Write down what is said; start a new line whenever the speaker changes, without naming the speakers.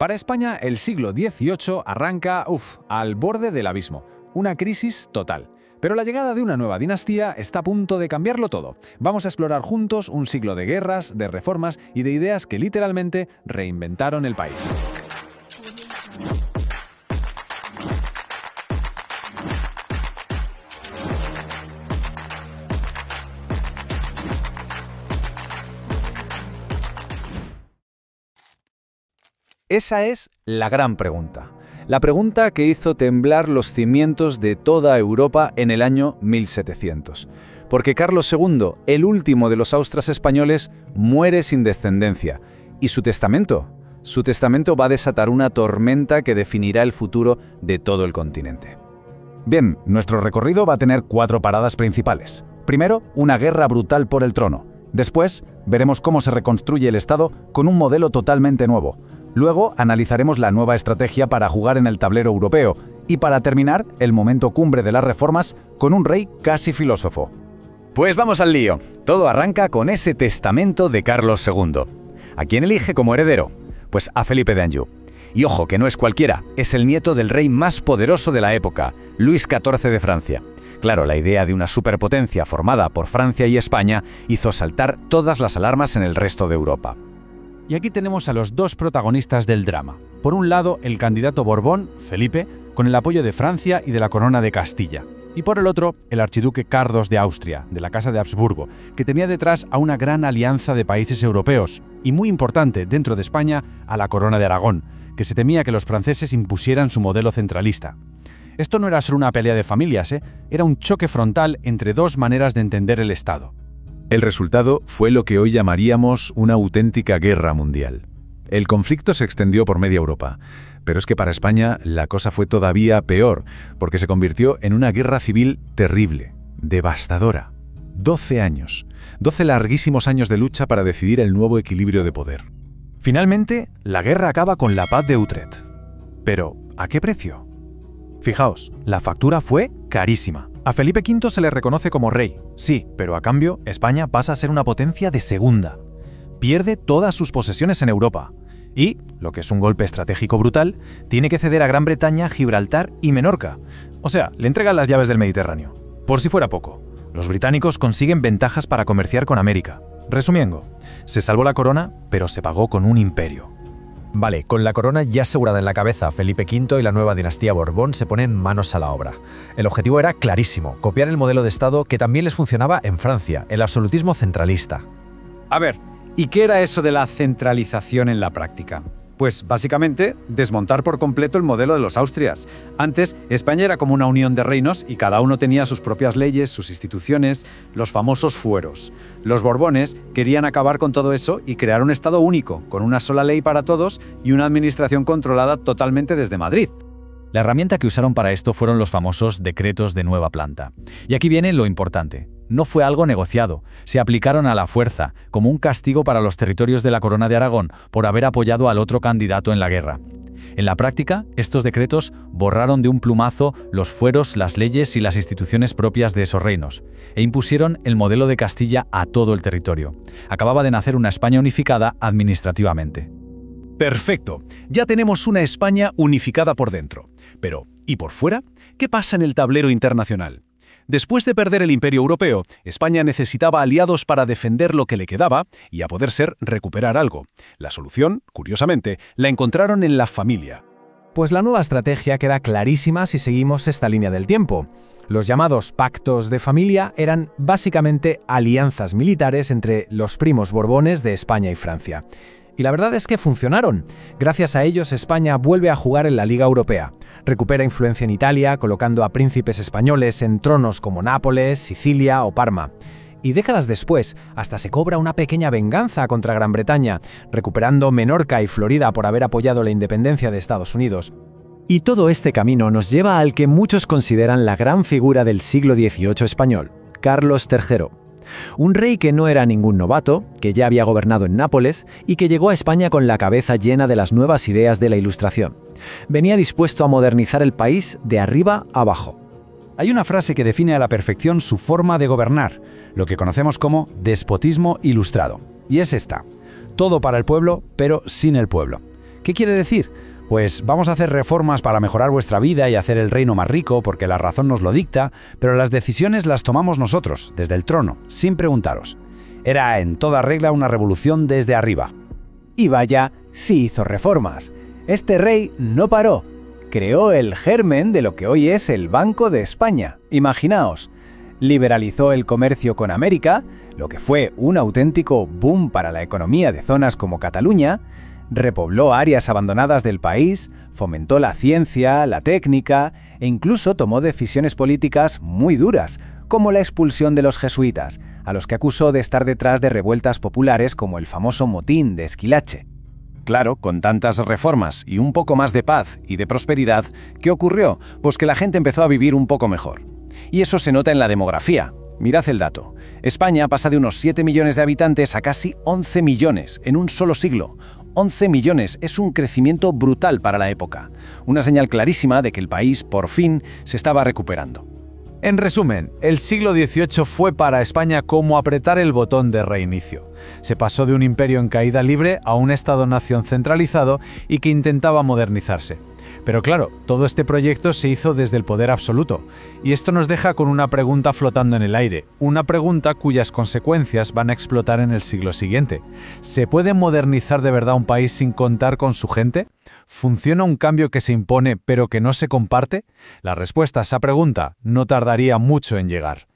Para España, el siglo XVIII arranca, al borde del abismo. Una crisis total. Pero la llegada de una nueva dinastía está a punto de cambiarlo todo. Vamos a explorar juntos un siglo de guerras, de reformas y de ideas que literalmente reinventaron el país.
Esa es la gran pregunta. La pregunta que hizo temblar los cimientos de toda Europa en el año 1700. Porque Carlos II, el último de los austras españoles, muere sin descendencia. ¿Y su testamento? Su testamento va a desatar una tormenta que definirá el futuro de todo el continente.
Bien, nuestro recorrido va a tener 4 paradas principales. Primero, una guerra brutal por el trono. Después, veremos cómo se reconstruye el Estado con un modelo totalmente nuevo. Luego, analizaremos la nueva estrategia para jugar en el tablero europeo. Y para terminar, el momento cumbre de las reformas con un rey casi filósofo.
Pues vamos al lío. Todo arranca con ese testamento de Carlos II. ¿A quién elige como heredero? Pues a Felipe de Anjou. Y ojo, que no es cualquiera, es el nieto del rey más poderoso de la época, Luis XIV de Francia. Claro, la idea de una superpotencia formada por Francia y España hizo saltar todas las alarmas en el resto de Europa.
Y aquí tenemos a los dos protagonistas del drama. Por un lado, el candidato Borbón, Felipe, con el apoyo de Francia y de la Corona de Castilla. Y por el otro, el archiduque Carlos de Austria, de la Casa de Habsburgo, que tenía detrás a una gran alianza de países europeos, y muy importante dentro de España, a la Corona de Aragón, que se temía que los franceses impusieran su modelo centralista. Esto no era solo una pelea de familias, era un choque frontal entre dos maneras de entender el Estado.
El resultado fue lo que hoy llamaríamos una auténtica guerra mundial. El conflicto se extendió por media Europa, pero es que para España la cosa fue todavía peor, porque se convirtió en una guerra civil terrible, devastadora. 12 años, 12 larguísimos años de lucha para decidir el nuevo equilibrio de poder.
Finalmente, la guerra acaba con la paz de Utrecht. Pero, ¿a qué precio? Fijaos, la factura fue carísima. A Felipe V se le reconoce como rey, sí, pero a cambio, España pasa a ser una potencia de segunda. Pierde todas sus posesiones en Europa. Y, lo que es un golpe estratégico brutal, tiene que ceder a Gran Bretaña, Gibraltar y Menorca. O sea, le entregan las llaves del Mediterráneo. Por si fuera poco, los británicos consiguen ventajas para comerciar con América. Resumiendo, se salvó la corona, pero se pagó con un imperio.
Vale, con la corona ya asegurada en la cabeza, Felipe V y la nueva dinastía Borbón se ponen manos a la obra. El objetivo era clarísimo, copiar el modelo de Estado que también les funcionaba en Francia, el absolutismo centralista.
A ver, ¿y qué era eso de la centralización en la práctica? Pues básicamente desmontar por completo el modelo de los Austrias. Antes, España era como una unión de reinos y cada uno tenía sus propias leyes, sus instituciones, los famosos fueros. Los Borbones querían acabar con todo eso y crear un Estado único, con una sola ley para todos y una administración controlada totalmente desde Madrid.
La herramienta que usaron para esto fueron los famosos decretos de nueva planta. Y aquí viene lo importante. No fue algo negociado, se aplicaron a la fuerza, como un castigo para los territorios de la Corona de Aragón por haber apoyado al otro candidato en la guerra. En la práctica, estos decretos borraron de un plumazo los fueros, las leyes y las instituciones propias de esos reinos, e impusieron el modelo de Castilla a todo el territorio. Acababa de nacer una España unificada administrativamente.
Perfecto, ya tenemos una España unificada por dentro. Pero, ¿y por fuera? ¿Qué pasa en el tablero internacional? Después de perder el Imperio Europeo, España necesitaba aliados para defender lo que le quedaba y, a poder ser, recuperar algo. La solución, curiosamente, la encontraron en la familia.
Pues la nueva estrategia queda clarísima si seguimos esta línea del tiempo. Los llamados pactos de familia eran básicamente alianzas militares entre los primos Borbones de España y Francia. Y la verdad es que funcionaron. Gracias a ellos, España vuelve a jugar en la Liga Europea. Recupera influencia en Italia, colocando a príncipes españoles en tronos como Nápoles, Sicilia o Parma. Y décadas después, hasta se cobra una pequeña venganza contra Gran Bretaña, recuperando Menorca y Florida por haber apoyado la independencia de Estados Unidos. Y todo este camino nos lleva al que muchos consideran la gran figura del siglo XVIII español, Carlos III. Un rey que no era ningún novato, que ya había gobernado en Nápoles y que llegó a España con la cabeza llena de las nuevas ideas de la Ilustración. Venía dispuesto a modernizar el país de arriba a abajo.
Hay una frase que define a la perfección su forma de gobernar, lo que conocemos como despotismo ilustrado. Y es esta: todo para el pueblo, pero sin el pueblo. ¿Qué quiere decir? Pues vamos a hacer reformas para mejorar vuestra vida y hacer el reino más rico porque la razón nos lo dicta, pero las decisiones las tomamos nosotros, desde el trono, sin preguntaros. Era en toda regla una revolución desde arriba.
Y vaya, sí hizo reformas. Este rey no paró. Creó el germen de lo que hoy es el Banco de España. Imaginaos. Liberalizó el comercio con América, lo que fue un auténtico boom para la economía de zonas como Cataluña, repobló áreas abandonadas del país, fomentó la ciencia, la técnica e incluso tomó decisiones políticas muy duras, como la expulsión de los jesuitas, a los que acusó de estar detrás de revueltas populares como el famoso motín de Esquilache.
Claro, con tantas reformas y un poco más de paz y de prosperidad, ¿qué ocurrió? Pues que la gente empezó a vivir un poco mejor. Y eso se nota en la demografía. Mirad el dato. España pasa de unos 7 millones de habitantes a casi 11 millones en un solo siglo. 11 millones es un crecimiento brutal para la época. Una señal clarísima de que el país, por fin, se estaba recuperando.
En resumen, el siglo XVIII fue para España como apretar el botón de reinicio. Se pasó de un imperio en caída libre a un Estado-nación centralizado y que intentaba modernizarse. Pero claro, todo este proyecto se hizo desde el poder absoluto. Y esto nos deja con una pregunta flotando en el aire, una pregunta cuyas consecuencias van a explotar en el siglo siguiente. ¿Se puede modernizar de verdad un país sin contar con su gente? ¿Funciona un cambio que se impone pero que no se comparte? La respuesta a esa pregunta no tardaría mucho en llegar.